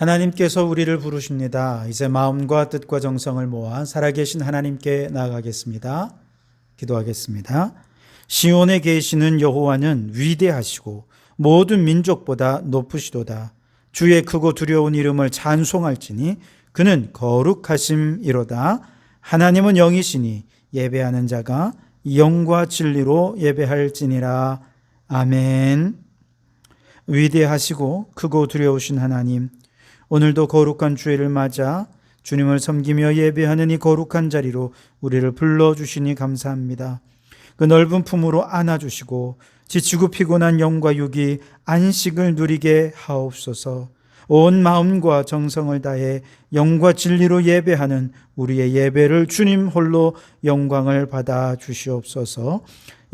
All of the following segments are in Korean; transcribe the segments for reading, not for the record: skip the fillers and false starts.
하나님께서 우리를 부르십니다. 이제 마음과 뜻과 정성을 모아 살아계신 하나님께 나아가겠습니다. 기도하겠습니다. 시온에 계시는 여호와는 위대하시고 모든 민족보다 높으시도다. 주의 크고 두려운 이름을 찬송할지니 그는 거룩하심이로다. 하나님은 영이시니 예배하는 자가 영과 진리로 예배할지니라. 아멘. 위대하시고 크고 두려우신 하나님, 오늘도 거룩한 주일을 맞아 주님을 섬기며 예배하는 이 거룩한 자리로 우리를 불러주시니 감사합니다. 그 넓은 품으로 안아주시고 지치고 피곤한 영과 육이 안식을 누리게 하옵소서. 온 마음과 정성을 다해 영과 진리로 예배하는 우리의 예배를 주님 홀로 영광을 받아 주시옵소서.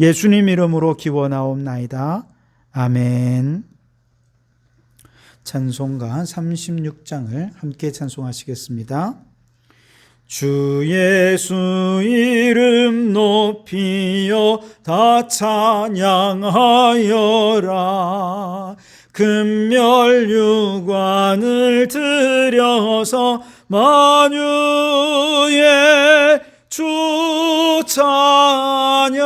예수님 이름으로 기원하옵나이다. 아멘. 찬송가 36장을 함께 찬송하시겠습니다. 주 예수 이름 높이여 다 찬양하여라. 금멸유관을 들여서 만유의 주 찬양.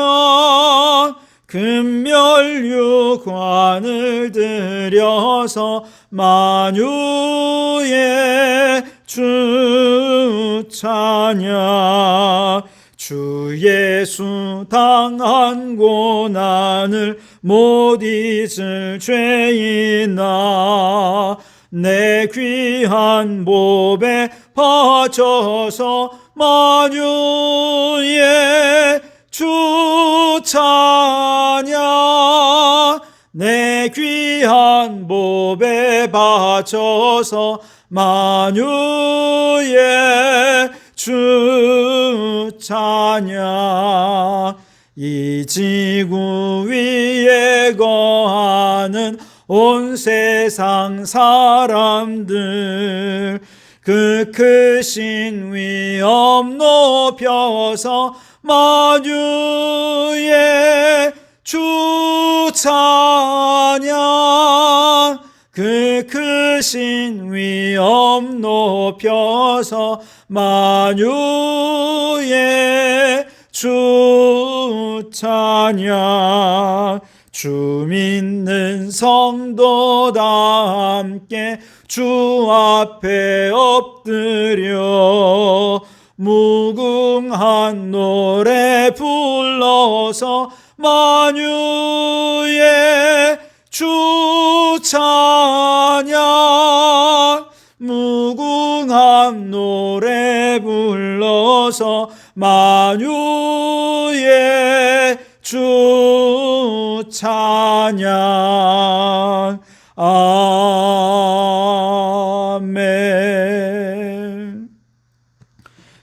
금멸유관을 들여서 만유의 주 찬양. 주 예수 당한 고난을 못 잊을 죄인아, 내 귀한 몸에 바쳐서 만유의 주 찬양. 내 귀한 몸에 바쳐서 만유의 주 찬양. 이 지구 위에 거하는 온 세상 사람들, 그 크신 위엄 높여서 만유의 주 찬양. 그 크신 위엄 높여서 만유의 주 찬양. 주 믿는 성도 다 함께 주 앞에 엎드려 무궁한 노래 불러서 만유의 주 찬양. 무궁한 노래 불러서 만유의 주 찬양. 아멘.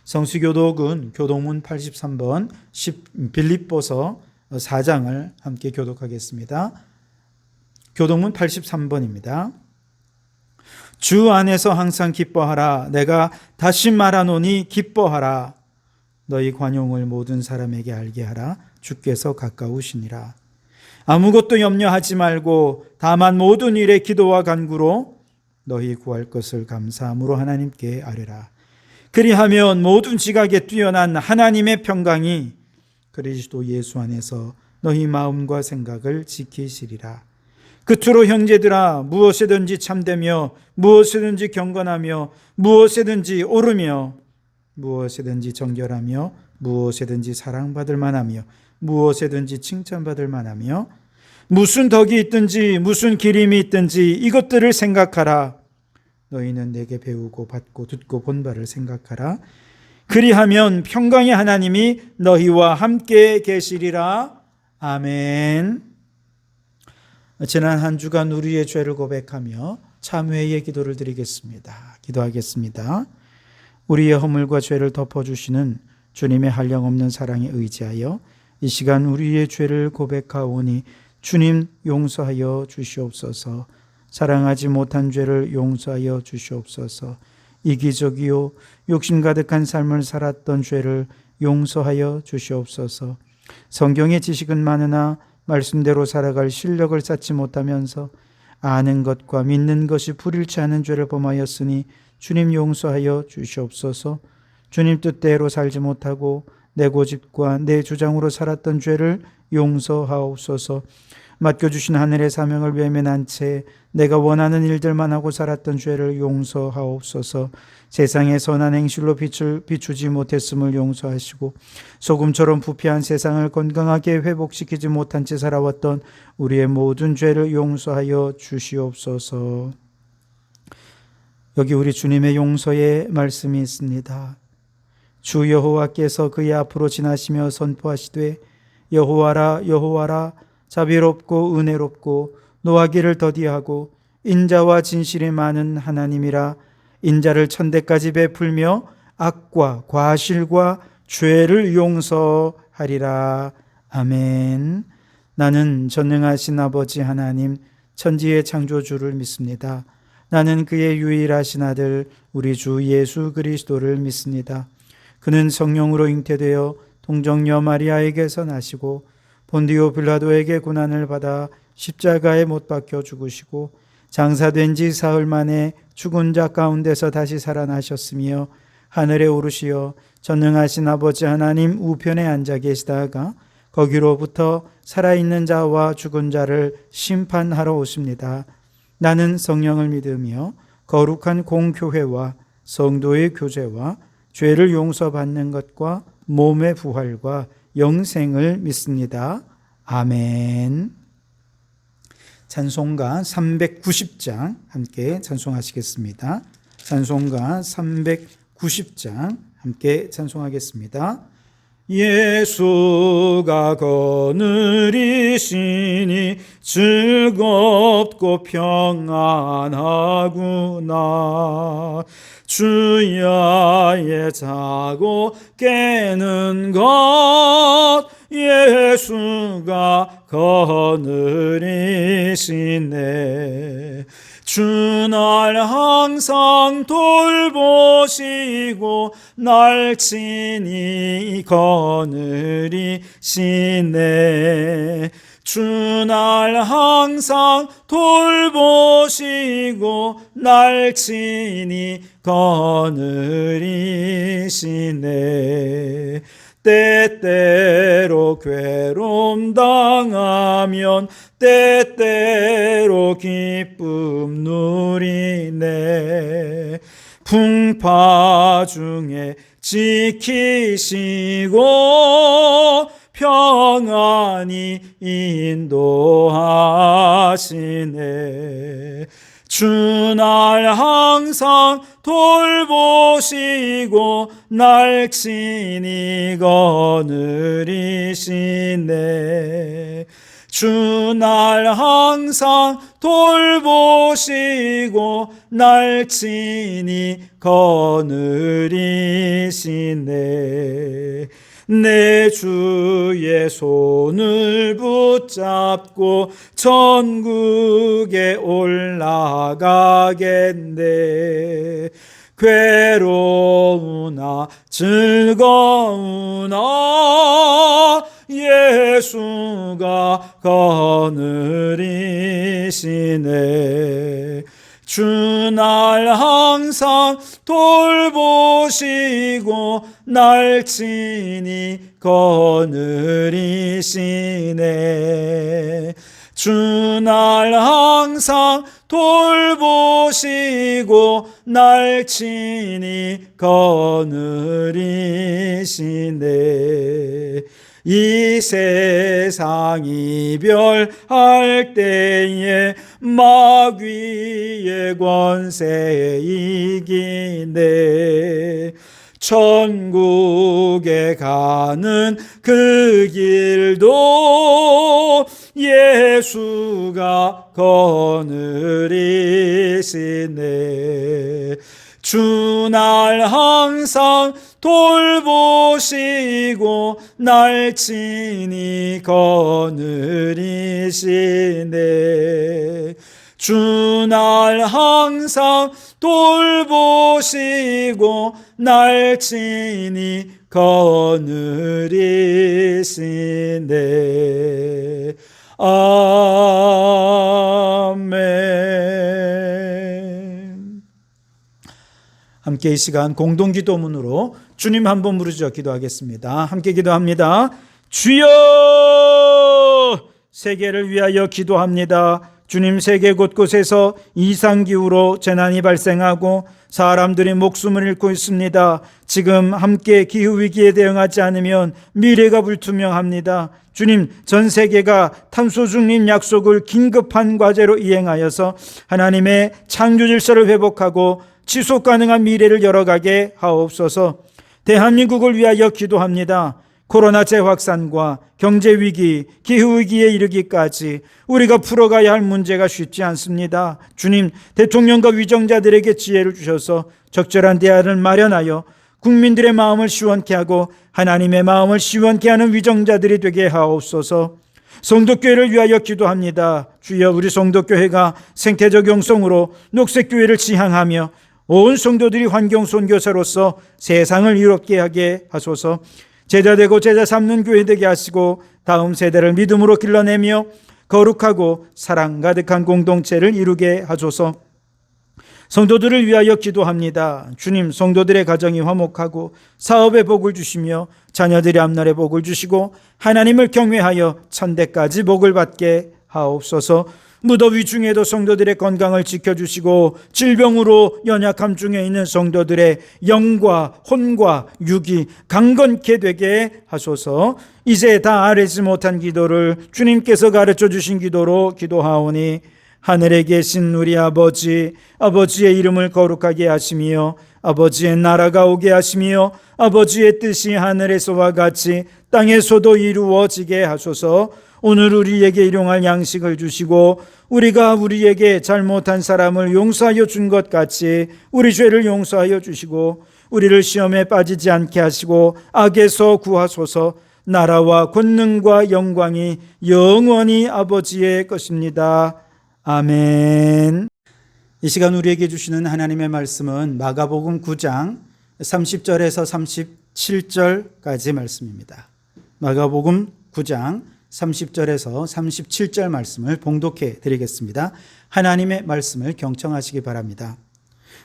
성수교독은 교독문 83번 빌립보서 4장을 함께 교독하겠습니다. 교독문 83번입니다. 주 안에서 항상 기뻐하라. 내가 다시 말하노니 기뻐하라. 너희 관용을 모든 사람에게 알게 하라. 주께서 가까우시니라. 아무것도 염려하지 말고 다만 모든 일에 기도와 간구로 너희 구할 것을 감사함으로 하나님께 아뢰라. 그리하면 모든 지각에 뛰어난 하나님의 평강이 그리스도 예수 안에서 너희 마음과 생각을 지키시리라. 끝으로 형제들아, 무엇이든지 참되며 무엇이든지 경건하며 무엇이든지 옳으며 무엇이든지 정결하며 무엇이든지 사랑받을 만하며 무엇이든지 칭찬받을 만하며 무슨 덕이 있든지 무슨 기림이 있든지 이것들을 생각하라. 너희는 내게 배우고 받고 듣고 본 바를 생각하라. 그리하면 평강의 하나님이 너희와 함께 계시리라. 아멘. 지난 한 주간 우리의 죄를 고백하며 참회의 기도를 드리겠습니다. 기도하겠습니다. 우리의 허물과 죄를 덮어주시는 주님의 한량없는 사랑에 의지하여 이 시간 우리의 죄를 고백하오니 주님 용서하여 주시옵소서. 사랑하지 못한 죄를 용서하여 주시옵소서. 이기적이요 욕심 가득한 삶을 살았던 죄를 용서하여 주시옵소서. 성경의 지식은 많으나 말씀대로 살아갈 실력을 쌓지 못하면서 아는 것과 믿는 것이 불일치 않은 죄를 범하였으니 주님 용서하여 주시옵소서. 주님 뜻대로 살지 못하고 내 고집과 내 주장으로 살았던 죄를 용서하옵소서. 맡겨주신 하늘의 사명을 외면한 채 내가 원하는 일들만 하고 살았던 죄를 용서하옵소서. 세상의 선한 행실로 빛을 비추지 못했음을 용서하시고 소금처럼 부패한 세상을 건강하게 회복시키지 못한 채 살아왔던 우리의 모든 죄를 용서하여 주시옵소서. 여기 우리 주님의 용서의 말씀이 있습니다. 주 여호와께서 그의 앞으로 지나시며 선포하시되 여호와라 여호와라 자비롭고 은혜롭고 노하기를 더디하고 인자와 진실이 많은 하나님이라. 인자를 천대까지 베풀며 악과 과실과 죄를 용서하리라. 아멘. 나는 전능하신 아버지 하나님 천지의 창조주를 믿습니다. 나는 그의 유일하신 아들 우리 주 예수 그리스도를 믿습니다. 그는 성령으로 잉태되어 동정녀 마리아에게서 나시고 본디오 빌라도에게 고난을 받아 십자가에 못 박혀 죽으시고 장사된 지 사흘 만에 죽은 자 가운데서 다시 살아나셨으며 하늘에 오르시어 전능하신 아버지 하나님 우편에 앉아 계시다가 거기로부터 살아있는 자와 죽은 자를 심판하러 오십니다. 나는 성령을 믿으며 거룩한 공교회와 성도의 교제와 죄를 용서받는 것과 몸의 부활과 영생을 믿습니다. 아멘. 찬송가 390장 함께 찬송하시겠습니다. 찬송가 390장 함께 찬송하겠습니다. 예수가 거느리시니 즐겁고 평안하구나. 주야에 자고 깨는 것 예수가 거느리시네. 주 날 항상 돌보시고 날 친히 거느리시네. 주 날 항상 돌보시고 날 친히 거느리시네. 때때로 괴로움 당하면 때때로 기쁨 누리네. 풍파 중에 지키시고 평안히 인도하시네. 주 날 항상 돌보시고 날 친히 거느리시네. 주 날 항상 돌보시고 날 친히 거느리시네. 내 주의 손을 붙잡고 천국에 올라가겠네. 괴로우나 즐거우나 예수가 거느리시네. 주 날 항상 돌보시고 날 친히 거느리시네. 주 날 항상 돌보시고 날 친히 거느리시네. 이 세상 이별할 때에 마귀의 권세 이기네. 천국에 가는 그 길도 예수가 거느리시네. 주 날 항상 돌보시고 날 친히 거느리시네. 주 날 항상 돌보시고 날 친히 거느리시네. 아멘. 함께 이 시간 공동기도문으로 주님 한번 부르짖어 기도하겠습니다. 함께 기도합니다. 주여, 세계를 위하여 기도합니다. 주님, 세계 곳곳에서 이상기후로 재난이 발생하고 사람들이 목숨을 잃고 있습니다. 지금 함께 기후위기에 대응하지 않으면 미래가 불투명합니다. 주님, 전 세계가 탄소 중립 약속을 긴급한 과제로 이행하여서 하나님의 창조 질서를 회복하고 지속 가능한 미래를 열어가게 하옵소서. 대한민국을 위하여 기도합니다. 코로나 재확산과 경제위기, 기후위기에 이르기까지 우리가 풀어가야 할 문제가 쉽지 않습니다. 주님, 대통령과 위정자들에게 지혜를 주셔서 적절한 대안을 마련하여 국민들의 마음을 시원케 하고 하나님의 마음을 시원케 하는 위정자들이 되게 하옵소서. 성도교회를 위하여 기도합니다. 주여, 우리 성도교회가 생태적 영성으로 녹색교회를 지향하며 온 성도들이 환경선교사로서 세상을 이롭게 하게 하소서. 제자되고 제자 삼는 교회 되게 하시고 다음 세대를 믿음으로 길러내며 거룩하고 사랑 가득한 공동체를 이루게 하소서. 성도들을 위하여 기도합니다. 주님, 성도들의 가정이 화목하고 사업에 복을 주시며 자녀들의 앞날에 복을 주시고 하나님을 경외하여 천대까지 복을 받게 하옵소서. 무더위 중에도 성도들의 건강을 지켜주시고 질병으로 연약함 중에 있는 성도들의 영과 혼과 육이 강건케 되게 하소서. 이제 다 아뢰지 못한 기도를 주님께서 가르쳐 주신 기도로 기도하오니 하늘에 계신 우리 아버지, 아버지의 이름을 거룩하게 하시며 아버지의 나라가 오게 하시며 아버지의 뜻이 하늘에서와 같이 땅에서도 이루어지게 하소서. 오늘 우리에게 일용할 양식을 주시고 우리가 우리에게 잘못한 사람을 용서하여 준 것 같이 우리 죄를 용서하여 주시고 우리를 시험에 빠지지 않게 하시고 악에서 구하소서. 나라와 권능과 영광이 영원히 아버지의 것입니다. 아멘. 이 시간 우리에게 주시는 하나님의 말씀은 마가복음 9장 30절에서 37절까지 말씀입니다. 마가복음 9장 30절에서 37절 말씀을 봉독해 드리겠습니다. 하나님의 말씀을 경청하시기 바랍니다.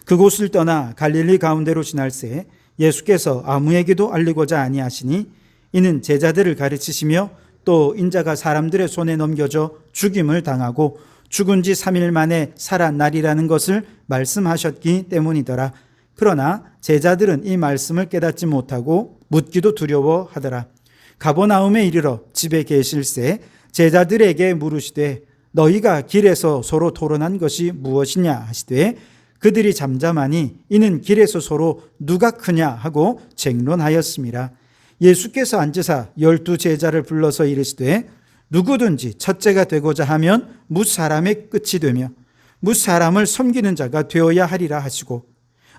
그곳을 떠나 갈릴리 가운데로 지날새 예수께서 아무에게도 알리고자 아니하시니 이는 제자들을 가르치시며 또 인자가 사람들의 손에 넘겨져 죽임을 당하고 죽은 지 3일 만에 살아나리라는 것을 말씀하셨기 때문이더라. 그러나 제자들은 이 말씀을 깨닫지 못하고 묻기도 두려워하더라. 가버나움에 이르러 집에 계실새 제자들에게 물으시되 너희가 길에서 서로 토론한 것이 무엇이냐 하시되 그들이 잠잠하니 이는 길에서 서로 누가 크냐 하고 쟁론하였습니다. 예수께서 앉으사 12 제자를 불러서 이르시되 누구든지 첫째가 되고자 하면 무사람의 끝이 되며 무사람을 섬기는 자가 되어야 하리라 하시고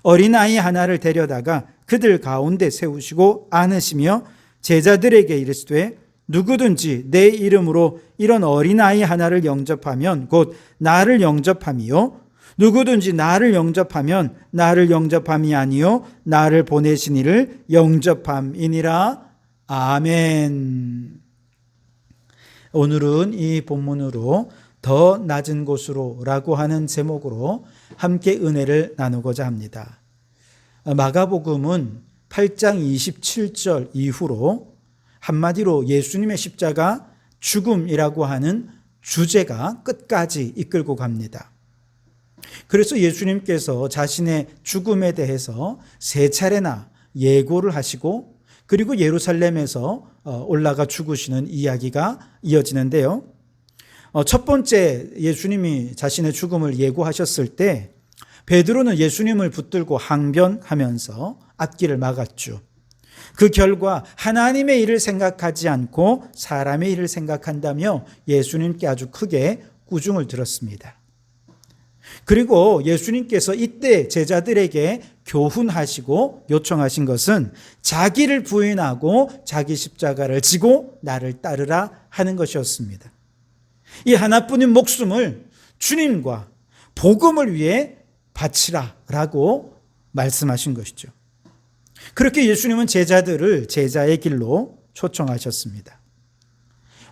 어린아이 하나를 데려다가 그들 가운데 세우시고 안으시며 제자들에게 이르시되 누구든지 내 이름으로 이런 어린아이 하나를 영접하면 곧 나를 영접함이요 누구든지 나를 영접하면 나를 영접함이 아니요 나를 보내신 이를 영접함이니라. 아멘. 오늘은 이 본문으로 더 낮은 곳으로 라고 하는 제목으로 함께 은혜를 나누고자 합니다. 마가복음은 8장 27절 이후로 한마디로 예수님의 십자가 죽음이라고 하는 주제가 끝까지 이끌고 갑니다. 그래서 예수님께서 자신의 죽음에 대해서 3차례나 예고를 하시고 그리고 예루살렘에서 올라가 죽으시는 이야기가 이어지는데요. 첫 번째 예수님이 자신의 죽음을 예고하셨을 때 베드로는 예수님을 붙들고 항변하면서 앞길을 막았죠. 그 결과 하나님의 일을 생각하지 않고 사람의 일을 생각한다며 예수님께 아주 크게 꾸중을 들었습니다. 그리고 예수님께서 이때 제자들에게 교훈하시고 요청하신 것은 자기를 부인하고 자기 십자가를 지고 나를 따르라 하는 것이었습니다. 이 하나뿐인 목숨을 주님과 복음을 위해 바치라라고 말씀하신 것이죠. 그렇게 예수님은 제자들을 제자의 길로 초청하셨습니다.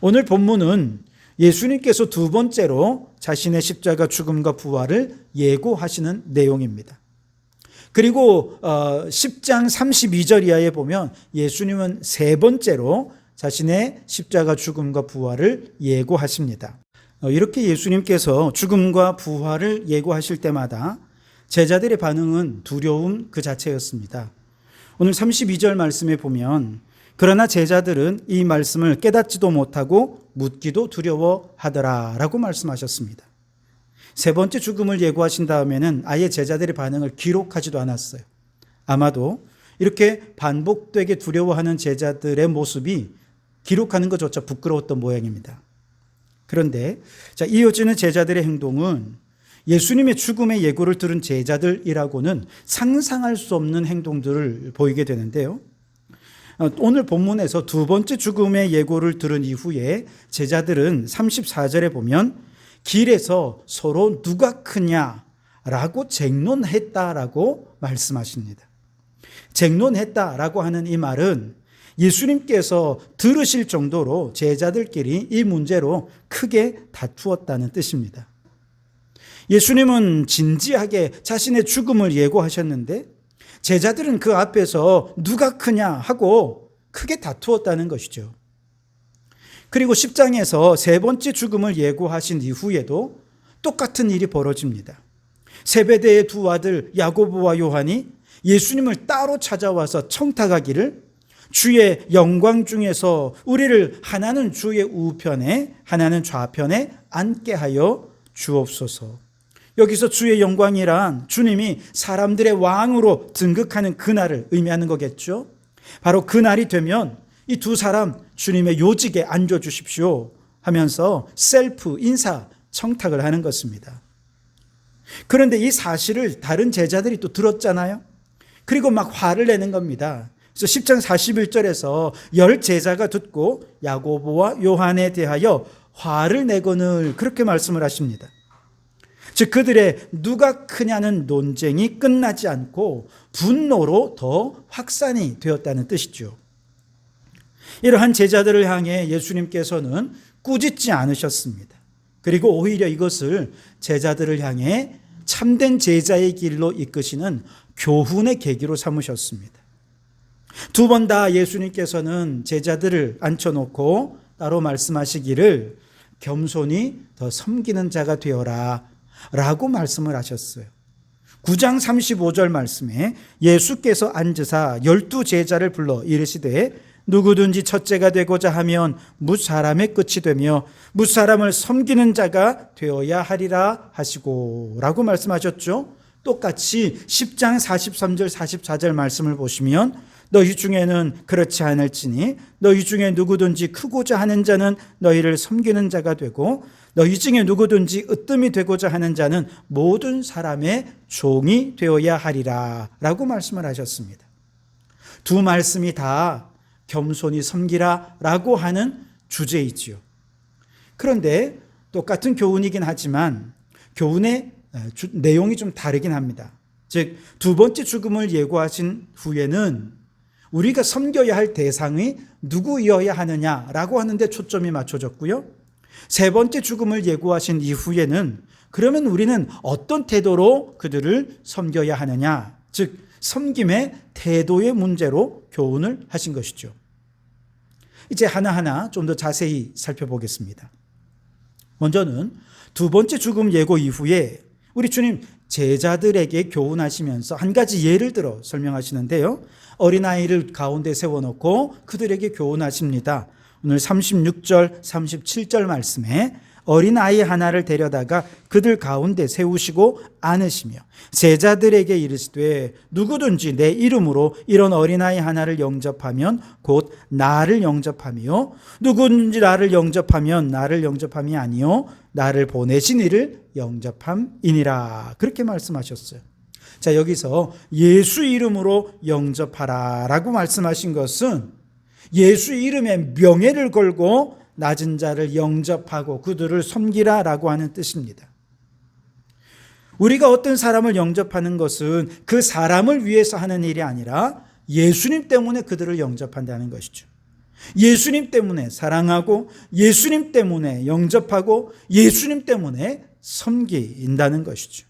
오늘 본문은 예수님께서 두 번째로 자신의 십자가 죽음과 부활을 예고하시는 내용입니다. 그리고 10장 32절 이하에 보면 예수님은 세 번째로 자신의 십자가 죽음과 부활을 예고하십니다. 이렇게 예수님께서 죽음과 부활을 예고하실 때마다 제자들의 반응은 두려움 그 자체였습니다. 오늘 32절 말씀에 보면 그러나 제자들은 이 말씀을 깨닫지도 못하고 묻기도 두려워하더라 라고 말씀하셨습니다. 세 번째 죽음을 예고하신 다음에는 아예 제자들의 반응을 기록하지도 않았어요. 아마도 이렇게 반복되게 두려워하는 제자들의 모습이 기록하는 것조차 부끄러웠던 모양입니다. 그런데 이어지는 제자들의 행동은 예수님의 죽음의 예고를 들은 제자들이라고는 상상할 수 없는 행동들을 보이게 되는데요. 오늘 본문에서 두 번째 죽음의 예고를 들은 이후에 제자들은 34절에 보면 길에서 서로 누가 크냐라고 쟁론했다라고 말씀하십니다. 쟁론했다라고 하는 이 말은 예수님께서 들으실 정도로 제자들끼리 이 문제로 크게 다투었다는 뜻입니다. 예수님은 진지하게 자신의 죽음을 예고하셨는데 제자들은 그 앞에서 누가 크냐 하고 크게 다투었다는 것이죠. 그리고 10장에서 세 번째 죽음을 예고하신 이후에도 똑같은 일이 벌어집니다. 세베대의 두 아들 야고보와 요한이 예수님을 따로 찾아와서 청탁하기를 주의 영광 중에서 우리를 하나는 주의 우편에 하나는 좌편에 앉게 하여 주옵소서. 여기서 주의 영광이란 주님이 사람들의 왕으로 등극하는 그날을 의미하는 거겠죠. 바로 그날이 되면 이 두 사람 주님의 요직에 앉아주십시오 하면서 셀프 인사 청탁을 하는 것입니다. 그런데 이 사실을 다른 제자들이 또 들었잖아요. 그리고 막 화를 내는 겁니다. 그래서 10장 41절에서 10제자가 듣고 야고보와 요한에 대하여 화를 내거늘 그렇게 말씀을 하십니다. 즉 그들의 누가 크냐는 논쟁이 끝나지 않고 분노로 더 확산이 되었다는 뜻이죠. 이러한 제자들을 향해 예수님께서는 꾸짖지 않으셨습니다. 그리고 오히려 이것을 제자들을 향해 참된 제자의 길로 이끄시는 교훈의 계기로 삼으셨습니다. 두 번 다 예수님께서는 제자들을 앉혀놓고 따로 말씀하시기를 겸손히 더 섬기는 자가 되어라 라고 말씀을 하셨어요. 9장 35절 말씀에 예수께서 앉으사 12제자를 불러 이르시되 누구든지 첫째가 되고자 하면 무사람의 끝이 되며 무사람을 섬기는 자가 되어야 하리라 하시고 라고 말씀하셨죠. 똑같이 10장 43절 44절 말씀을 보시면 너희 중에는 그렇지 않을지니 너희 중에 누구든지 크고자 하는 자는 너희를 섬기는 자가 되고 너희 중에 누구든지 으뜸이 되고자 하는 자는 모든 사람의 종이 되어야 하리라 라고 말씀을 하셨습니다. 두 말씀이 다 겸손히 섬기라 라고 하는 주제이지요. 그런데 똑같은 교훈이긴 하지만 교훈의 내용이 좀 다르긴 합니다. 즉 두 번째 죽음을 예고하신 후에는 우리가 섬겨야 할 대상이 누구이어야 하느냐라고 하는데 초점이 맞춰졌고요. 세 번째 죽음을 예고하신 이후에는 그러면 우리는 어떤 태도로 그들을 섬겨야 하느냐, 즉 섬김의 태도의 문제로 교훈을 하신 것이죠. 이제 하나하나 좀 더 자세히 살펴보겠습니다. 먼저는 두 번째 죽음 예고 이후에 우리 주님 제자들에게 교훈하시면서 한 가지 예를 들어 설명하시는데요. 어린아이를 가운데 세워놓고 그들에게 교훈하십니다. 오늘 36절, 37절 말씀에 어린아이 하나를 데려다가 그들 가운데 세우시고 안으시며 제자들에게 이르시되 누구든지 내 이름으로 이런 어린아이 하나를 영접하면 곧 나를 영접하며 누구든지 나를 영접하면 나를 영접함이 아니요 나를 보내신 이를 영접함이니라 그렇게 말씀하셨어요. 자, 여기서 예수 이름으로 영접하라 라고 말씀하신 것은 예수 이름에 명예를 걸고 낮은 자를 영접하고 그들을 섬기라라고 하는 뜻입니다. 우리가 어떤 사람을 영접하는 것은 그 사람을 위해서 하는 일이 아니라 예수님 때문에 그들을 영접한다는 것이죠. 예수님 때문에 사랑하고 예수님 때문에 영접하고 예수님 때문에 섬긴다는 것이죠.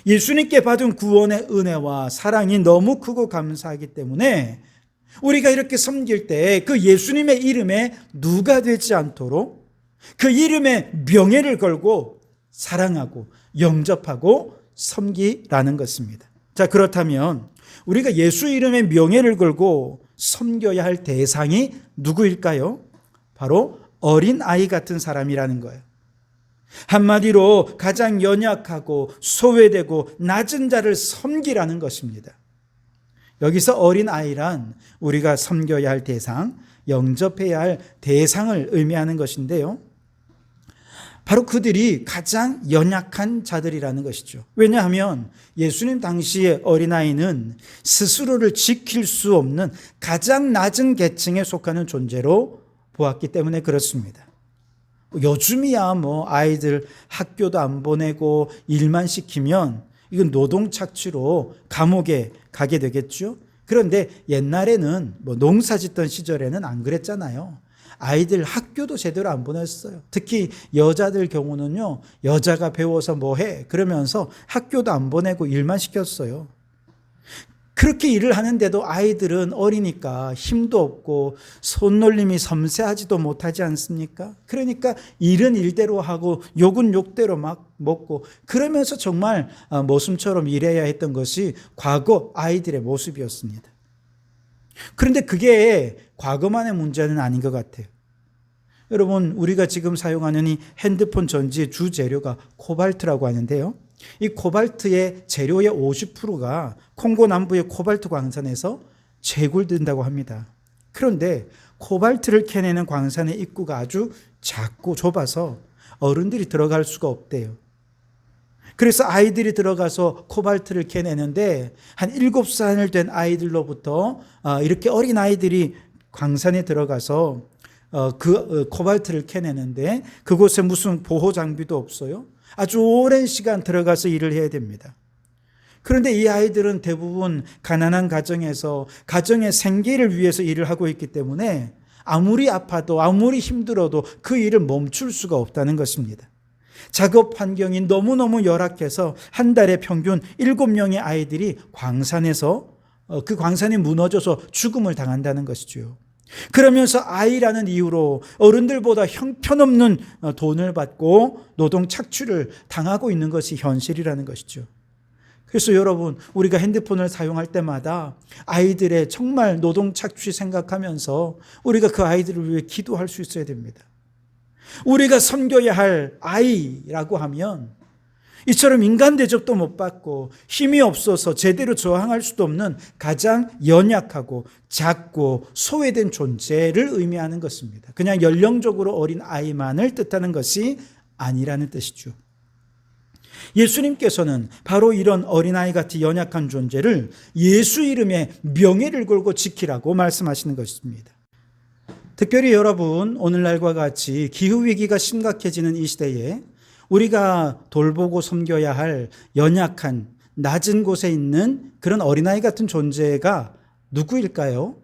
예수님께 받은 구원의 은혜와 사랑이 너무 크고 감사하기 때문에 우리가 이렇게 섬길 때 그 예수님의 이름에 누가 되지 않도록 그 이름의 명예를 걸고 사랑하고 영접하고 섬기라는 것입니다. 자, 그렇다면 우리가 예수 이름의 명예를 걸고 섬겨야 할 대상이 누구일까요? 바로 어린아이 같은 사람이라는 거예요. 한마디로 가장 연약하고 소외되고 낮은 자를 섬기라는 것입니다. 여기서 어린아이란 우리가 섬겨야 할 대상, 영접해야 할 대상을 의미하는 것인데요. 바로 그들이 가장 연약한 자들이라는 것이죠. 왜냐하면 예수님 당시의 어린아이는 스스로를 지킬 수 없는 가장 낮은 계층에 속하는 존재로 보았기 때문에 그렇습니다. 요즘이야 아이들 학교도 안 보내고 일만 시키면 이건 노동 착취로 감옥에 가게 되겠죠. 그런데 옛날에는 농사 짓던 시절에는 안 그랬잖아요. 아이들 학교도 제대로 안 보냈어요. 특히 여자들 경우는요, 여자가 배워서 해? 그러면서 학교도 안 보내고 일만 시켰어요. 그렇게 일을 하는데도 아이들은 어리니까 힘도 없고 손놀림이 섬세하지도 못하지 않습니까? 그러니까 일은 일대로 하고 욕은 욕대로 막 먹고 그러면서 정말 모순처럼 일해야 했던 것이 과거 아이들의 모습이었습니다. 그런데 그게 과거만의 문제는 아닌 것 같아요. 여러분, 우리가 지금 사용하는 이 핸드폰 전지의 주 재료가 코발트라고 하는데요. 이 코발트의 재료의 50%가 콩고 남부의 코발트 광산에서 채굴된다고 합니다. 그런데 코발트를 캐내는 광산의 입구가 아주 작고 좁아서 어른들이 들어갈 수가 없대요. 그래서 아이들이 들어가서 코발트를 캐내는데 한 7살 된 아이들로부터 이렇게 어린 아이들이 광산에 들어가서 그 코발트를 캐내는데 그곳에 무슨 보호 장비도 없어요. 아주 오랜 시간 들어가서 일을 해야 됩니다. 그런데 이 아이들은 대부분 가난한 가정에서 가정의 생계를 위해서 일을 하고 있기 때문에 아무리 아파도 아무리 힘들어도 그 일을 멈출 수가 없다는 것입니다. 작업 환경이 너무너무 열악해서 한 달에 평균 7명의 아이들이 광산에서 그 광산이 무너져서 죽음을 당한다는 것이죠. 그러면서 아이라는 이유로 어른들보다 형편없는 돈을 받고 노동 착취를 당하고 있는 것이 현실이라는 것이죠. 그래서 여러분, 우리가 핸드폰을 사용할 때마다 아이들의 정말 노동 착취 생각하면서 우리가 그 아이들을 위해 기도할 수 있어야 됩니다. 우리가 섬겨야 할 아이라고 하면 이처럼 인간 대접도 못 받고 힘이 없어서 제대로 저항할 수도 없는 가장 연약하고 작고 소외된 존재를 의미하는 것입니다. 그냥 연령적으로 어린 아이만을 뜻하는 것이 아니라는 뜻이죠. 예수님께서는 바로 이런 어린아이 같이 연약한 존재를 예수 이름의 명예를 걸고 지키라고 말씀하시는 것입니다. 특별히 여러분, 오늘날과 같이 기후위기가 심각해지는 이 시대에 우리가 돌보고 섬겨야 할 연약한 낮은 곳에 있는 그런 어린아이 같은 존재가 누구일까요?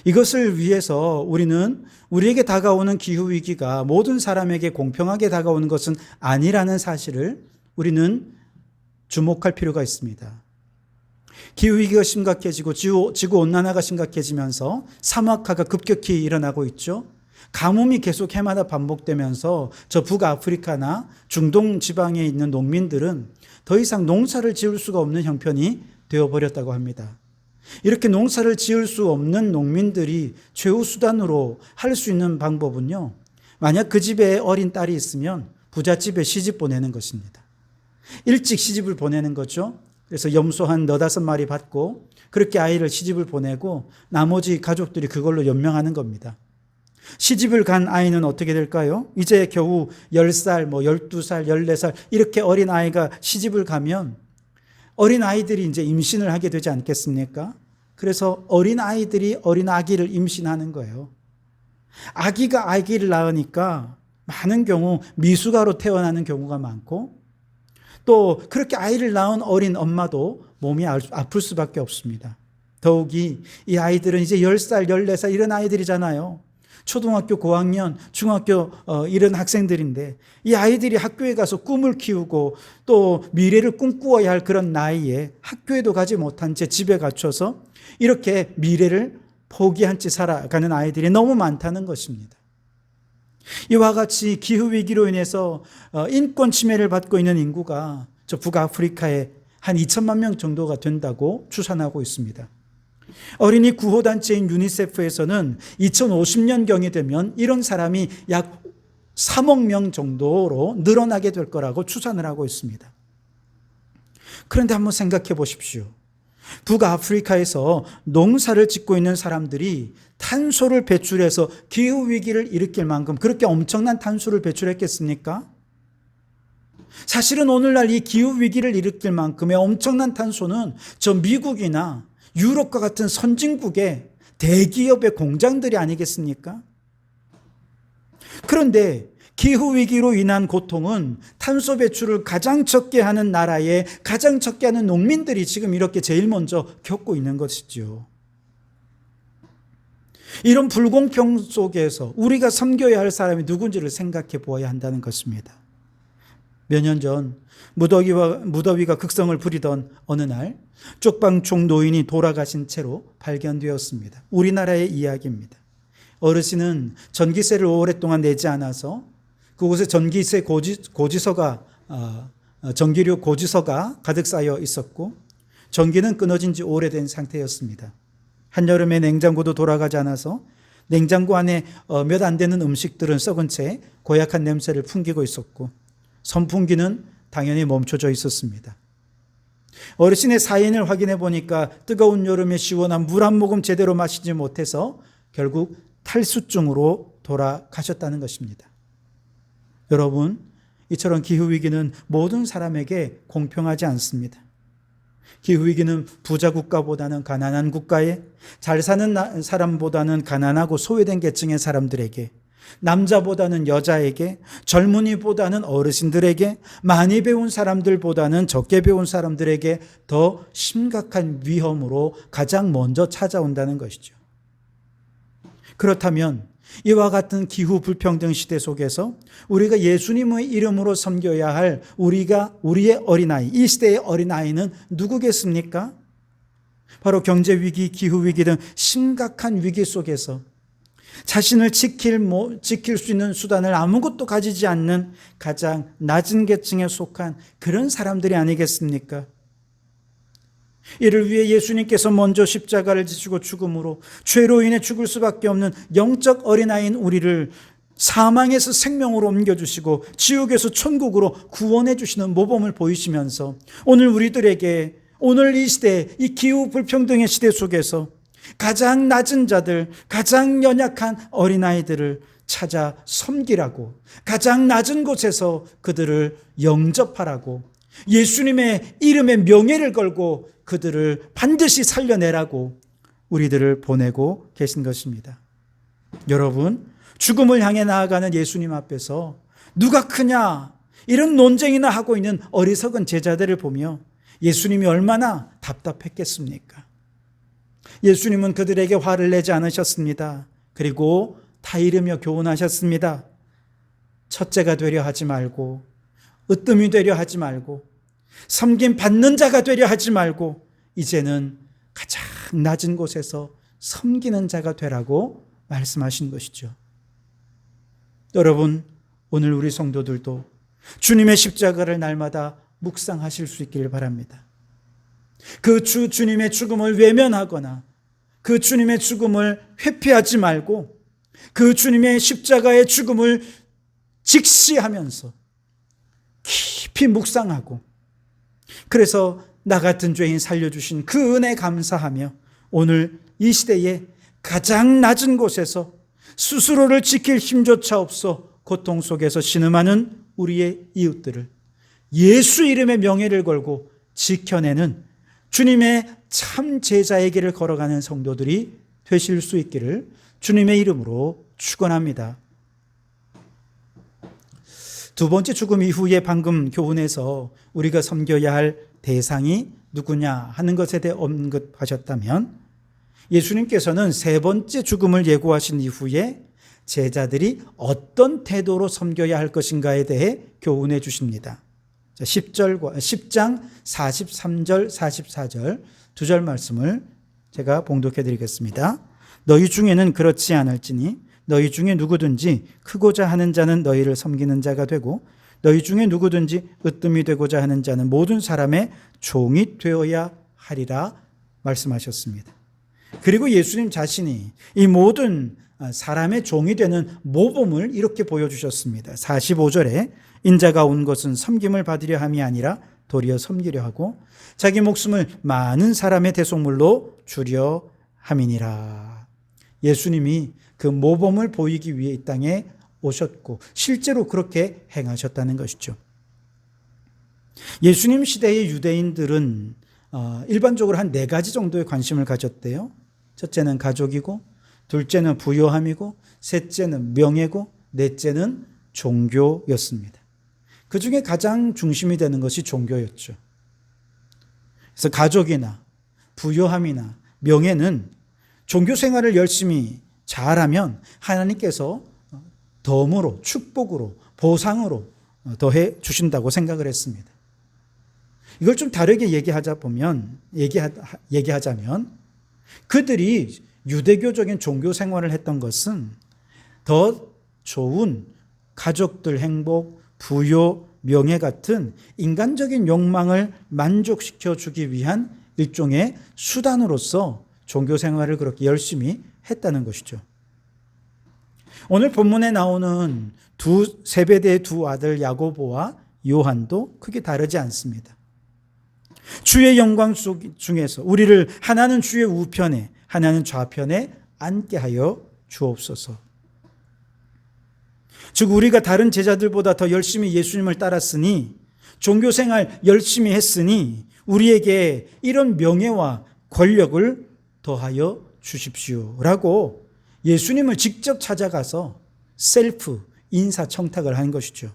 이것을 위해서 우리는 우리에게 다가오는 기후위기가 모든 사람에게 공평하게 다가오는 것은 아니라는 사실을 우리는 주목할 필요가 있습니다. 기후위기가 심각해지고 지구온난화가 심각해지면서 사막화가 급격히 일어나고 있죠. 가뭄이 계속 해마다 반복되면서 저 북아프리카나 중동 지방에 있는 농민들은 더 이상 농사를 지을 수가 없는 형편이 되어버렸다고 합니다. 이렇게 농사를 지을 수 없는 농민들이 최후 수단으로 할 수 있는 방법은요, 만약 그 집에 어린 딸이 있으면 부잣집에 시집 보내는 것입니다. 일찍 시집을 보내는 거죠. 그래서 염소 한 4-5마리 받고 그렇게 아이를 시집을 보내고 나머지 가족들이 그걸로 연명하는 겁니다. 시집을 간 아이는 어떻게 될까요? 이제 겨우 10살, 12살, 14살 이렇게 어린 아이가 시집을 가면 어린 아이들이 이제 임신을 하게 되지 않겠습니까? 그래서 어린 아이들이 어린 아기를 임신하는 거예요. 아기가 아기를 낳으니까 많은 경우 미숙아로 태어나는 경우가 많고 또 그렇게 아이를 낳은 어린 엄마도 몸이 아플 수밖에 없습니다. 더욱이 이 아이들은 이제 10살, 14살 이런 아이들이잖아요. 초등학교 고학년, 중학교 이런 학생들인데 이 아이들이 학교에 가서 꿈을 키우고 또 미래를 꿈꾸어야 할 그런 나이에 학교에도 가지 못한 채 집에 갇혀서 이렇게 미래를 포기한 채 살아가는 아이들이 너무 많다는 것입니다. 이와 같이 기후위기로 인해서 인권 침해를 받고 있는 인구가 저 북아프리카에 한 2천만 명 정도가 된다고 추산하고 있습니다. 어린이 구호단체인 유니세프에서는 2050년경이 되면 이런 사람이 약 3억 명 정도로 늘어나게 될 거라고 추산을 하고 있습니다. 그런데 한번 생각해 보십시오. 북아프리카에서 농사를 짓고 있는 사람들이 탄소를 배출해서 기후위기를 일으킬 만큼 그렇게 엄청난 탄소를 배출했겠습니까? 사실은 오늘날 이 기후위기를 일으킬 만큼의 엄청난 탄소는 저 미국이나 유럽과 같은 선진국의 대기업의 공장들이 아니겠습니까? 그런데 기후위기로 인한 고통은 탄소 배출을 가장 적게 하는 나라에 가장 적게 하는 농민들이 지금 이렇게 제일 먼저 겪고 있는 것이죠. 이런 불공평 속에서 우리가 섬겨야 할 사람이 누군지를 생각해 보아야 한다는 것입니다. 몇 년 전 무더위가 극성을 부리던 어느 날 쪽방촌 노인이 돌아가신 채로 발견되었습니다. 우리나라의 이야기입니다. 어르신은 전기세를 오랫동안 내지 않아서 그곳에 전기세 고지서가 전기료 고지서가 가득 쌓여 있었고 전기는 끊어진 지 오래된 상태였습니다. 한여름에 냉장고도 돌아가지 않아서 냉장고 안에 몇 안 되는 음식들은 썩은 채 고약한 냄새를 풍기고 있었고 선풍기는 당연히 멈춰져 있었습니다. 어르신의 사인을 확인해 보니까 뜨거운 여름에 시원한 물 한 모금 제대로 마시지 못해서 결국 탈수증으로 돌아가셨다는 것입니다. 여러분, 이처럼 기후위기는 모든 사람에게 공평하지 않습니다. 기후위기는 부자 국가보다는 가난한 국가에, 잘 사는 사람보다는 가난하고 소외된 계층의 사람들에게, 남자보다는 여자에게, 젊은이보다는 어르신들에게, 많이 배운 사람들보다는 적게 배운 사람들에게 더 심각한 위험으로 가장 먼저 찾아온다는 것이죠. 그렇다면 이와 같은 기후 불평등 시대 속에서 우리가 예수님의 이름으로 섬겨야 할 우리의 어린아이, 이 시대의 어린아이는 누구겠습니까? 바로 경제위기, 기후위기 등 심각한 위기 속에서 자신을 지킬 수 있는 수단을 아무것도 가지지 않는 가장 낮은 계층에 속한 그런 사람들이 아니겠습니까? 이를 위해 예수님께서 먼저 십자가를 지시고 죽음으로 죄로 인해 죽을 수밖에 없는 영적 어린아이인 우리를 사망에서 생명으로 옮겨주시고 지옥에서 천국으로 구원해 주시는 모범을 보이시면서 오늘 우리들에게 오늘 이 시대, 이 기후 불평등의 시대 속에서 가장 낮은 자들, 가장 연약한 어린아이들을 찾아 섬기라고, 가장 낮은 곳에서 그들을 영접하라고, 예수님의 이름에 명예를 걸고 그들을 반드시 살려내라고 우리들을 보내고 계신 것입니다. 여러분, 죽음을 향해 나아가는 예수님 앞에서 누가 크냐 이런 논쟁이나 하고 있는 어리석은 제자들을 보며 예수님이 얼마나 답답했겠습니까? 예수님은 그들에게 화를 내지 않으셨습니다. 그리고 다 이르며 교훈하셨습니다. 첫째가 되려 하지 말고, 으뜸이 되려 하지 말고, 섬김 받는 자가 되려 하지 말고, 이제는 가장 낮은 곳에서 섬기는 자가 되라고 말씀하신 것이죠. 여러분, 오늘 우리 성도들도 주님의 십자가를 날마다 묵상하실 수 있기를 바랍니다. 그 주님의 죽음을 외면하거나 그 주님의 죽음을 회피하지 말고 그 주님의 십자가의 죽음을 직시하면서 깊이 묵상하고, 그래서 나 같은 죄인 살려주신 그 은혜 감사하며 오늘 이 시대에 가장 낮은 곳에서 스스로를 지킬 힘조차 없어 고통 속에서 신음하는 우리의 이웃들을 예수 이름의 명예를 걸고 지켜내는 주님의 참 제자의 길을 걸어가는 성도들이 되실 수 있기를 주님의 이름으로 축원합니다. 두 번째 죽음 이후에 방금 교훈에서 우리가 섬겨야 할 대상이 누구냐 하는 것에 대해 언급하셨다면 예수님께서는 세 번째 죽음을 예고하신 이후에 제자들이 어떤 태도로 섬겨야 할 것인가에 대해 교훈해 주십니다. 10장 43절 44절 두 절 말씀을 제가 봉독해 드리겠습니다. 너희 중에는 그렇지 않을지니 너희 중에 누구든지 크고자 하는 자는 너희를 섬기는 자가 되고 너희 중에 누구든지 으뜸이 되고자 하는 자는 모든 사람의 종이 되어야 하리라 말씀하셨습니다. 그리고 예수님 자신이 이 모든 사람의 종이 되는 모범을 이렇게 보여주셨습니다. 45절에 인자가 온 것은 섬김을 받으려 함이 아니라 도리어 섬기려 하고 자기 목숨을 많은 사람의 대속물로 주려 함이니라. 예수님이 그 모범을 보이기 위해 이 땅에 오셨고 실제로 그렇게 행하셨다는 것이죠. 예수님 시대의 유대인들은 일반적으로 한 4가지 정도의 관심을 가졌대요. 첫째는 가족이고, 둘째는 부요함이고, 셋째는 명예고, 넷째는 종교였습니다. 그 중에 가장 중심이 되는 것이 종교였죠. 그래서 가족이나 부요함이나 명예는 종교 생활을 열심히 잘하면 하나님께서 덤으로, 축복으로, 보상으로 더해 주신다고 생각을 했습니다. 이걸 좀 다르게 얘기하자면 그들이 유대교적인 종교 생활을 했던 것은 더 좋은 가족들 행복, 부요, 명예 같은 인간적인 욕망을 만족시켜 주기 위한 일종의 수단으로서 종교 생활을 그렇게 열심히 했다는 것이죠. 오늘 본문에 나오는 세베대의 두 아들 야고보와 요한도 크게 다르지 않습니다. 주의 영광 중에서 우리를 하나는 주의 우편에 하나는 좌편에 앉게 하여 주옵소서. 즉 우리가 다른 제자들보다 더 열심히 예수님을 따랐으니 종교생활 열심히 했으니 우리에게 이런 명예와 권력을 더하여 주십시오라고 예수님을 직접 찾아가서 셀프 인사청탁을 한 것이죠.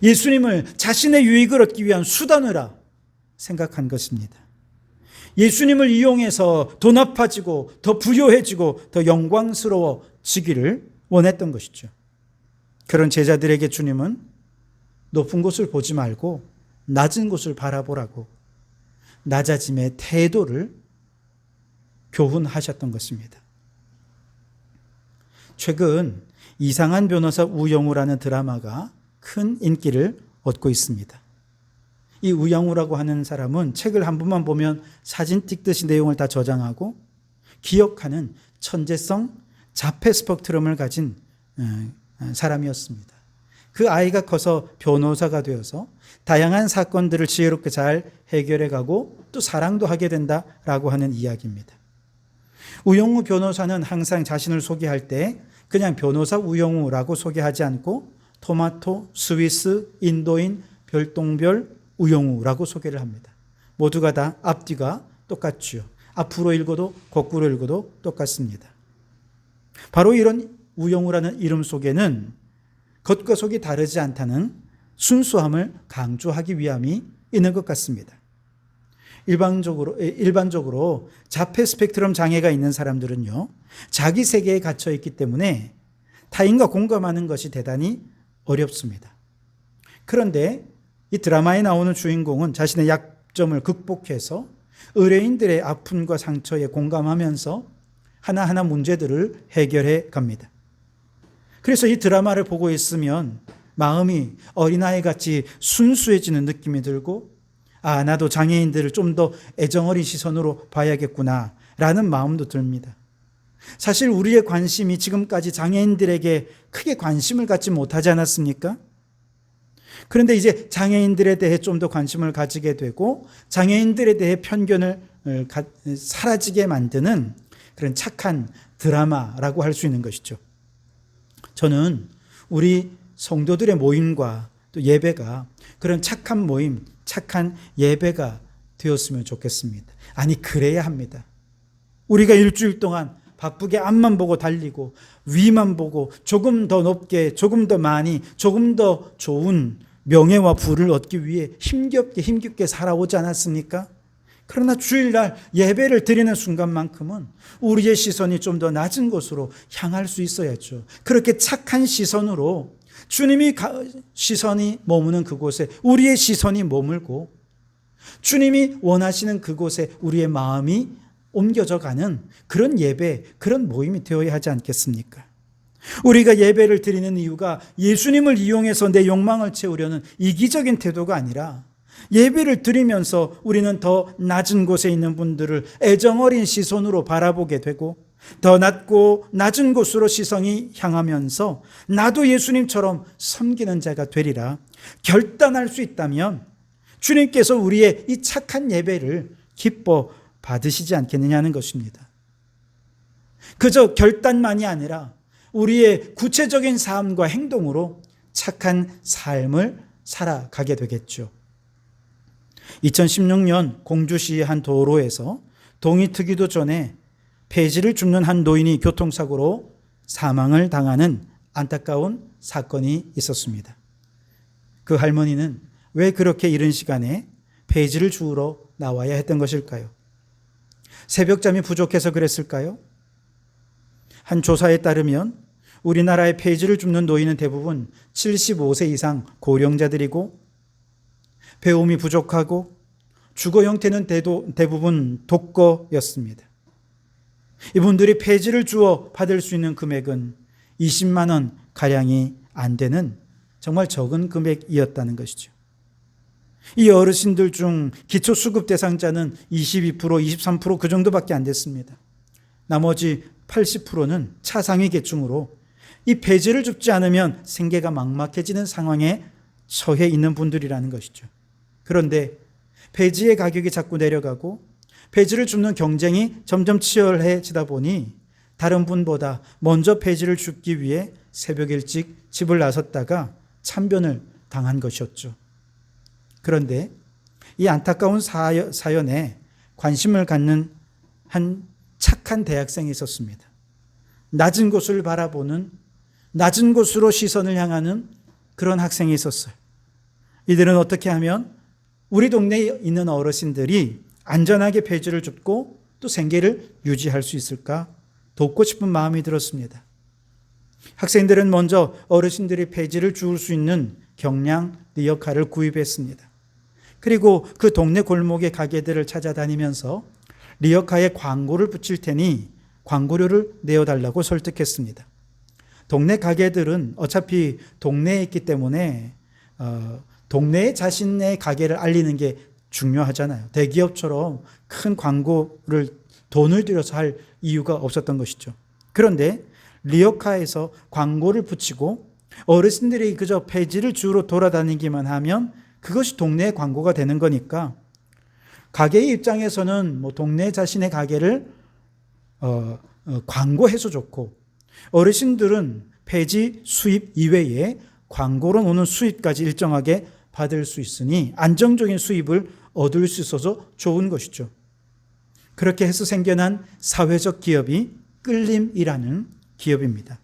예수님을 자신의 유익을 얻기 위한 수단으로 생각한 것입니다. 예수님을 이용해서 더 높아지고 더 부요해지고 더 영광스러워지기를 원했던 것이죠. 그런 제자들에게 주님은 높은 곳을 보지 말고 낮은 곳을 바라보라고 낮아짐의 태도를 교훈하셨던 것입니다. 최근 이상한 변호사 우영우라는 드라마가 큰 인기를 얻고 있습니다. 이 우영우라고 하는 사람은 책을 한 번만 보면 사진 찍듯이 내용을 다 저장하고 기억하는 천재성 자폐 스펙트럼을 가진 사람이었습니다. 그 아이가 커서 변호사가 되어서 다양한 사건들을 지혜롭게 잘 해결해 가고 또 사랑도 하게 된다라고 하는 이야기입니다. 우영우 변호사는 항상 자신을 소개할 때 그냥 변호사 우영우라고 소개하지 않고 토마토, 스위스, 인도인, 별똥별 우영우라고 소개를 합니다. 모두가 다 앞뒤가 똑같죠. 앞으로 읽어도 거꾸로 읽어도 똑같습니다. 바로 이런 우영우라는 이름 속에는 겉과 속이 다르지 않다는 순수함을 강조하기 위함이 있는 것 같습니다. 일반적으로 자폐 스펙트럼 장애가 있는 사람들은요, 자기 세계에 갇혀 있기 때문에 타인과 공감하는 것이 대단히 어렵습니다. 그런데 이 드라마에 나오는 주인공은 자신의 약점을 극복해서 의뢰인들의 아픔과 상처에 공감하면서 하나하나 문제들을 해결해 갑니다. 그래서 이 드라마를 보고 있으면 마음이 어린아이같이 순수해지는 느낌이 들고 나도 장애인들을 좀 더 애정어린 시선으로 봐야겠구나 라는 마음도 듭니다. 사실 우리의 관심이 지금까지 장애인들에게 크게 관심을 갖지 못하지 않았습니까? 그런데 이제 장애인들에 대해 좀 더 관심을 가지게 되고 장애인들에 대해 편견을 사라지게 만드는 그런 착한 드라마라고 할 수 있는 것이죠. 저는 우리 성도들의 모임과 또 예배가 그런 착한 모임, 착한 예배가 되었으면 좋겠습니다. 아니 그래야 합니다. 우리가 일주일 동안 바쁘게 앞만 보고 달리고 위만 보고 조금 더 높게 조금 더 많이 조금 더 좋은 명예와 부를 얻기 위해 힘겹게 살아오지 않았습니까? 그러나 주일날 예배를 드리는 순간만큼은 우리의 시선이 좀 더 낮은 곳으로 향할 수 있어야죠. 그렇게 착한 시선으로 주님이 시선이 머무는 그곳에 우리의 시선이 머물고 주님이 원하시는 그곳에 우리의 마음이 옮겨져 가는 그런 예배, 그런 모임이 되어야 하지 않겠습니까? 우리가 예배를 드리는 이유가 예수님을 이용해서 내 욕망을 채우려는 이기적인 태도가 아니라 예배를 드리면서 우리는 더 낮은 곳에 있는 분들을 애정어린 시선으로 바라보게 되고 더 낮고 낮은 곳으로 시선이 향하면서 나도 예수님처럼 섬기는 자가 되리라 결단할 수 있다면 주님께서 우리의 이 착한 예배를 기뻐 받으시지 않겠느냐는 것입니다. 그저 결단만이 아니라 우리의 구체적인 삶과 행동으로 착한 삶을 살아가게 되겠죠. 2016년 공주시 한 도로에서 동이 트기도 전에 폐지를 줍는 한 노인이 교통사고로 사망을 당하는 안타까운 사건이 있었습니다. 그 할머니는 왜 그렇게 이른 시간에 폐지를 주우러 나와야 했던 것일까요? 새벽잠이 부족해서 그랬을까요? 한 조사에 따르면 우리나라의 폐지를 줍는 노인은 대부분 75세 이상 고령자들이고 배움이 부족하고 주거 형태는 대부분 독거였습니다. 이분들이 폐지를 주어 받을 수 있는 금액은 20만 원 가량이 안 되는 정말 적은 금액이었다는 것이죠. 이 어르신들 중 기초수급 대상자는 22%, 23% 그 정도밖에 안 됐습니다. 나머지 80%는 차상위 계층으로 이 폐지를 줍지 않으면 생계가 막막해지는 상황에 처해 있는 분들이라는 것이죠. 그런데 폐지의 가격이 자꾸 내려가고 폐지를 줍는 경쟁이 점점 치열해지다 보니 다른 분보다 먼저 폐지를 줍기 위해 새벽 일찍 집을 나섰다가 참변을 당한 것이었죠. 그런데 이 안타까운 사연에 관심을 갖는 한 착한 대학생이 있었습니다. 낮은 곳을 바라보는, 낮은 곳으로 시선을 향하는 그런 학생이 있었어요. 이들은 어떻게 하면 우리 동네에 있는 어르신들이 안전하게 폐지를 줍고 또 생계를 유지할 수 있을까 돕고 싶은 마음이 들었습니다. 학생들은 먼저 어르신들이 폐지를 주울 수 있는 경량 리어카를 구입했습니다. 그리고 그 동네 골목의 가게들을 찾아다니면서 리어카에 광고를 붙일 테니 광고료를 내어달라고 설득했습니다. 동네 가게들은 어차피 동네에 있기 때문에 동네에 자신의 가게를 알리는 게 중요하잖아요. 대기업처럼 큰 광고를 돈을 들여서 할 이유가 없었던 것이죠. 그런데 리어카에서 광고를 붙이고 어르신들이 그저 폐지를 주우러 돌아다니기만 하면 그것이 동네의 광고가 되는 거니까 가게의 입장에서는 동네 자신의 가게를 광고해서 좋고 어르신들은 폐지 수입 이외에 광고로 오는 수입까지 일정하게 받을 수 있으니 안정적인 수입을 얻을 수 있어서 좋은 것이죠. 그렇게 해서 생겨난 사회적 기업이 끌림이라는 기업입니다.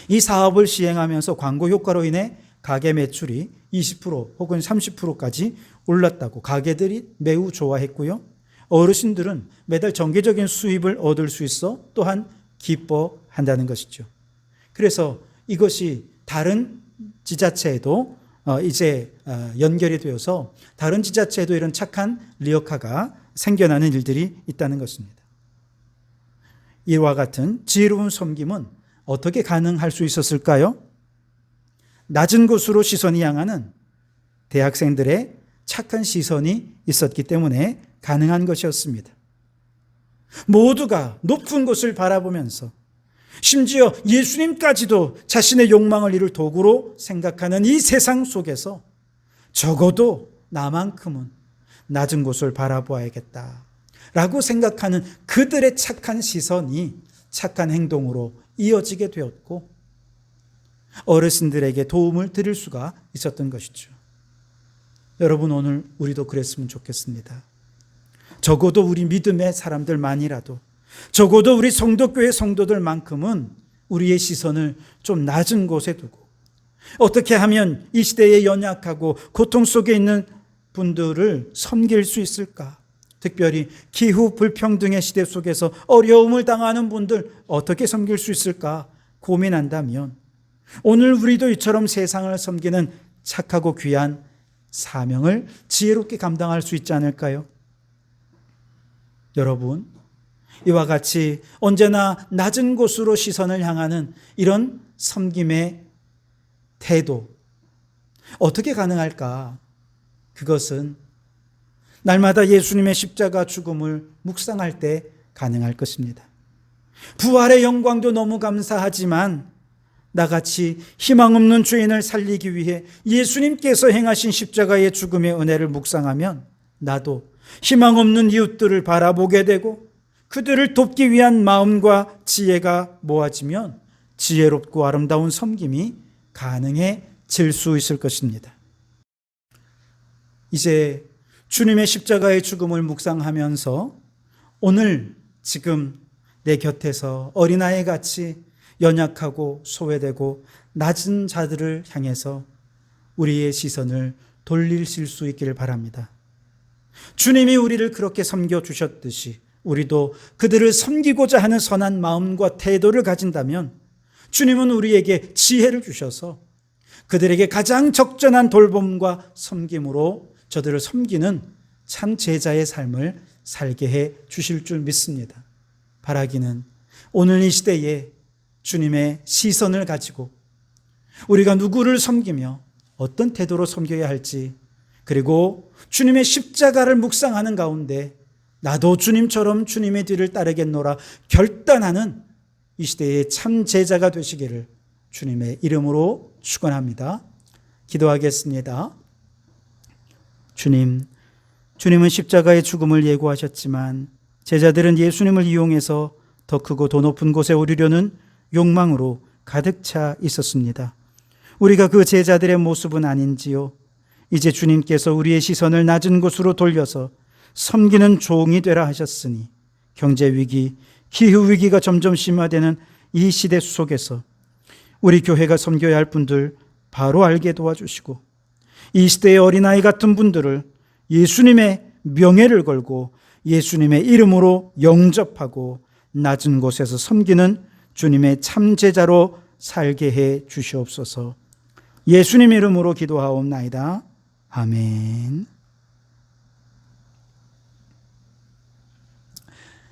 이 사업을 시행하면서 광고 효과로 인해 가게 매출이 20% 혹은 30%까지 올랐다고 가게들이 매우 좋아했고요. 어르신들은 매달 정기적인 수입을 얻을 수 있어 또한 기뻐한다는 것이죠. 그래서 이것이 다른 지자체에도 이제 연결이 되어서 다른 지자체에도 이런 착한 리어카가 생겨나는 일들이 있다는 것입니다. 이와 같은 지혜로운 섬김은 어떻게 가능할 수 있었을까요? 낮은 곳으로 시선이 향하는 대학생들의 착한 시선이 있었기 때문에 가능한 것이었습니다. 모두가 높은 곳을 바라보면서 심지어 예수님까지도 자신의 욕망을 이룰 도구로 생각하는 이 세상 속에서 적어도 나만큼은 낮은 곳을 바라보아야겠다 라고 생각하는 그들의 착한 시선이 착한 행동으로 이어지게 되었고 어르신들에게 도움을 드릴 수가 있었던 것이죠. 여러분, 오늘 우리도 그랬으면 좋겠습니다. 적어도 우리 믿음의 사람들만이라도, 적어도 우리 성도교회 성도들만큼은 우리의 시선을 좀 낮은 곳에 두고 어떻게 하면 이 시대에 연약하고 고통 속에 있는 분들을 섬길 수 있을까? 특별히 기후 불평등의 시대 속에서 어려움을 당하는 분들 어떻게 섬길 수 있을까 고민한다면 오늘 우리도 이처럼 세상을 섬기는 착하고 귀한 사명을 지혜롭게 감당할 수 있지 않을까요? 여러분, 이와 같이 언제나 낮은 곳으로 시선을 향하는 이런 섬김의 태도 어떻게 가능할까? 그것은 날마다 예수님의 십자가 죽음을 묵상할 때 가능할 것입니다. 부활의 영광도 너무 감사하지만 나같이 희망 없는 죄인을 살리기 위해 예수님께서 행하신 십자가의 죽음의 은혜를 묵상하면 나도 희망 없는 이웃들을 바라보게 되고 그들을 돕기 위한 마음과 지혜가 모아지면 지혜롭고 아름다운 섬김이 가능해질 수 있을 것입니다. 이제 주님의 십자가의 죽음을 묵상하면서 오늘 지금 내 곁에서 어린아이 같이 연약하고 소외되고 낮은 자들을 향해서 우리의 시선을 돌리실 수 있기를 바랍니다. 주님이 우리를 그렇게 섬겨주셨듯이 우리도 그들을 섬기고자 하는 선한 마음과 태도를 가진다면 주님은 우리에게 지혜를 주셔서 그들에게 가장 적절한 돌봄과 섬김으로 저들을 섬기는 참 제자의 삶을 살게 해 주실 줄 믿습니다. 바라기는 오늘 이 시대에 주님의 시선을 가지고 우리가 누구를 섬기며 어떤 태도로 섬겨야 할지, 그리고 주님의 십자가를 묵상하는 가운데 나도 주님처럼 주님의 뒤를 따르겠노라 결단하는 이 시대의 참 제자가 되시기를 주님의 이름으로 축원합니다. 기도하겠습니다. 주님은 십자가의 죽음을 예고하셨지만 제자들은 예수님을 이용해서 더 크고 더 높은 곳에 오르려는 욕망으로 가득 차 있었습니다. 우리가 그 제자들의 모습은 아닌지요? 이제 주님께서 우리의 시선을 낮은 곳으로 돌려서 섬기는 종이 되라 하셨으니 경제위기, 기후위기가 점점 심화되는 이 시대 속에서 우리 교회가 섬겨야 할 분들 바로 알게 도와주시고 이 시대의 어린아이 같은 분들을 예수님의 명예를 걸고 예수님의 이름으로 영접하고 낮은 곳에서 섬기는 주님의 참제자로 살게 해 주시옵소서. 예수님 이름으로 기도하옵나이다. 아멘.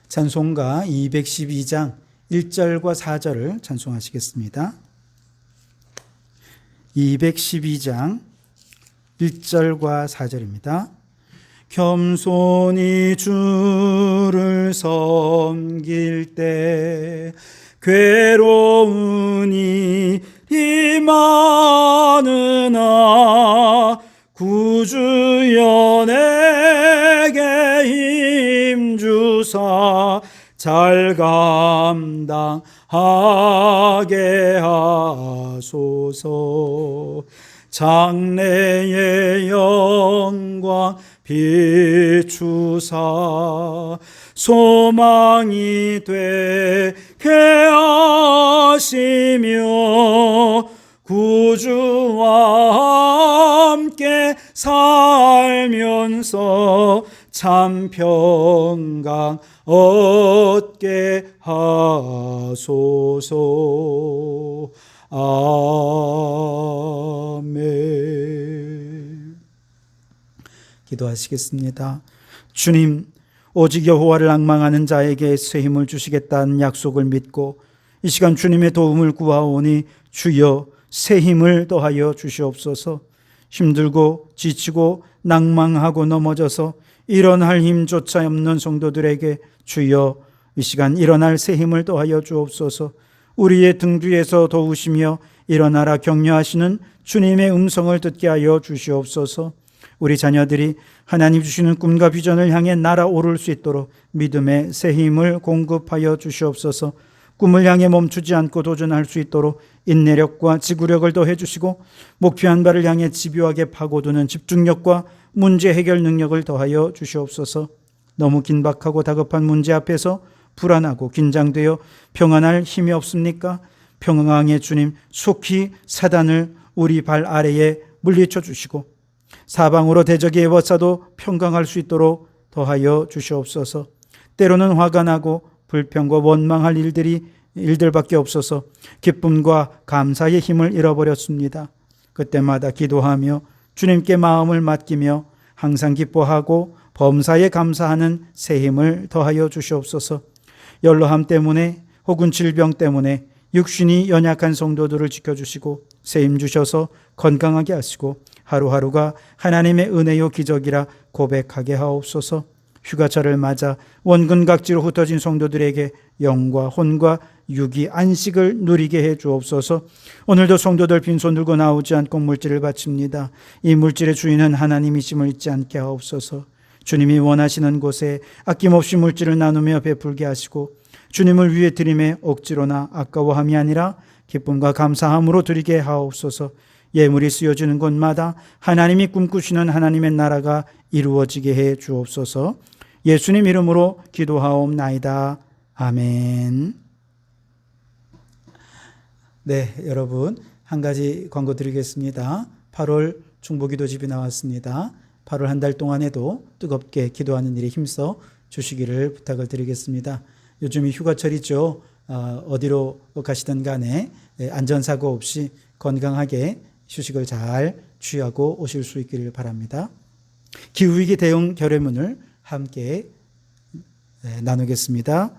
찬송가 212장 1절과 4절을 찬송하시겠습니다. 212장 1절과 4절입니다. 겸손히 주를 섬길 때 괴로운 일이 많으나 구주여 내게 힘주사 잘 감당하게 하소서. 장래의 영광 비추사 소망이 되게 하시며 구주와 함께 살면서 참 평강 얻게 하소서. 아멘. 기도하시겠습니다. 주님, 오직 여호와를 앙망하는 자에게 새 힘을 주시겠다는 약속을 믿고 이 시간 주님의 도움을 구하오니 주여 새 힘을 더하여 주시옵소서. 힘들고 지치고 낭망하고 넘어져서 일어날 힘조차 없는 성도들에게 주여 이 시간 일어날 새 힘을 더하여 주옵소서. 우리의 등 뒤에서 도우시며 일어나라 격려하시는 주님의 음성을 듣게 하여 주시옵소서. 우리 자녀들이 하나님 주시는 꿈과 비전을 향해 날아오를 수 있도록 믿음의 새 힘을 공급하여 주시옵소서. 꿈을 향해 멈추지 않고 도전할 수 있도록 인내력과 지구력을 더해 주시고 목표한 바를 향해 집요하게 파고드는 집중력과 문제 해결 능력을 더하여 주시옵소서. 너무 긴박하고 다급한 문제 앞에서 불안하고 긴장되어 평안할 힘이 없습니까? 평강의 주님, 속히 사단을 우리 발 아래에 물리쳐 주시고 사방으로 대적이 에워싸도 평강할 수 있도록 더하여 주시옵소서. 때로는 화가 나고 불평과 원망할 일들밖에 없어서 기쁨과 감사의 힘을 잃어버렸습니다. 그때마다 기도하며 주님께 마음을 맡기며 항상 기뻐하고 범사에 감사하는 새 힘을 더하여 주시옵소서. 연로함 때문에 혹은 질병 때문에 육신이 연약한 성도들을 지켜주시고 새 힘 주셔서 건강하게 하시고 하루하루가 하나님의 은혜요 기적이라 고백하게 하옵소서. 휴가철을 맞아 원근각지로 흩어진 성도들에게 영과 혼과 육이 안식을 누리게 해 주옵소서. 오늘도 성도들 빈손 들고 나오지 않고 물질을 바칩니다. 이 물질의 주인은 하나님이심을 잊지 않게 하옵소서. 주님이 원하시는 곳에 아낌없이 물질을 나누며 베풀게 하시고 주님을 위해 드림에 억지로나 아까워함이 아니라 기쁨과 감사함으로 드리게 하옵소서. 예물이 쓰여지는 곳마다 하나님이 꿈꾸시는 하나님의 나라가 이루어지게 해 주옵소서. 예수님 이름으로 기도하옵나이다. 아멘. 네, 여러분 한 가지 광고 드리겠습니다. 8월 중보기도집이 나왔습니다. 8월 한 달 동안에도 뜨겁게 기도하는 일에 힘써 주시기를 부탁을 드리겠습니다. 요즘이 휴가철이죠. 어디로 가시든 간에 안전사고 없이 건강하게 휴식을 잘 취하고 오실 수 있기를 바랍니다. 기후위기 대응 결의문을 함께 나누겠습니다.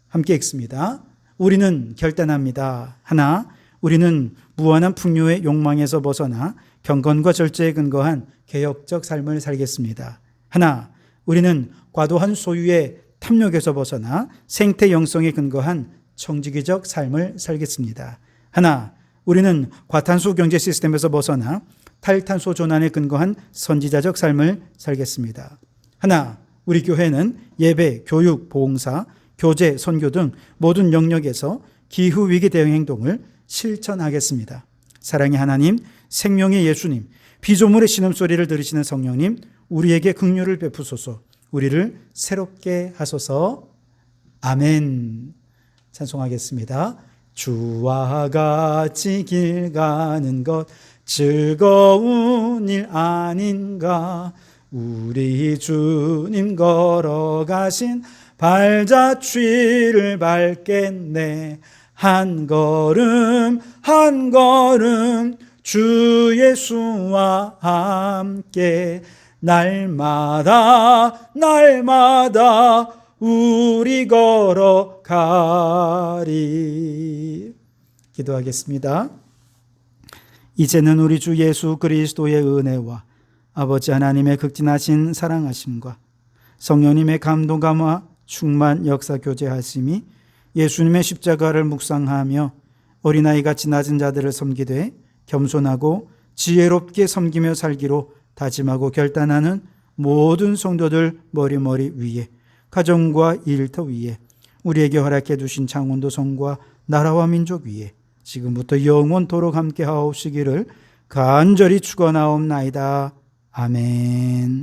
함께 읽습니다. 우리는 결단합니다. 하나, 우리는 무한한 풍요의 욕망에서 벗어나 경건과 절제에 근거한 개혁적 삶을 살겠습니다. 하나, 우리는 과도한 소유의 탐욕에서 벗어나 생태 영성에 근거한 청지기적 삶을 살겠습니다. 하나, 우리는 과탄소 경제 시스템에서 벗어나 탈탄소 전환에 근거한 선지자적 삶을 살겠습니다. 하나, 우리 교회는 예배, 교육, 보응사, 교제, 선교 등 모든 영역에서 기후위기 대응 행동을 실천하겠습니다. 사랑의 하나님, 생명의 예수님, 피조물의 신음소리를 들으시는 성령님, 우리에게 긍휼을 베푸소서. 우리를 새롭게 하소서. 아멘. 찬송하겠습니다. 주와 같이 길 가는 것 즐거운 일 아닌가. 우리 주님 걸어가신 발자취를 밟겠네. 한 걸음 한 걸음 주 예수와 함께 날마다 날마다 우리 걸어가리. 기도하겠습니다. 이제는 우리 주 예수 그리스도의 은혜와 아버지 하나님의 극진하신 사랑하심과 성령님의 감동감화 충만 역사 교제하심이 예수님의 십자가를 묵상하며 어린아이같이 낮은 자들을 섬기되 겸손하고 지혜롭게 섬기며 살기로 다짐하고 결단하는 모든 성도들 머리머리 위에 가정과 일터 위에 우리에게 허락해 주신 창원도 성과 나라와 민족 위에 지금부터 영원토록 함께 하옵시기를 간절히 축원하옵나이다. 아멘.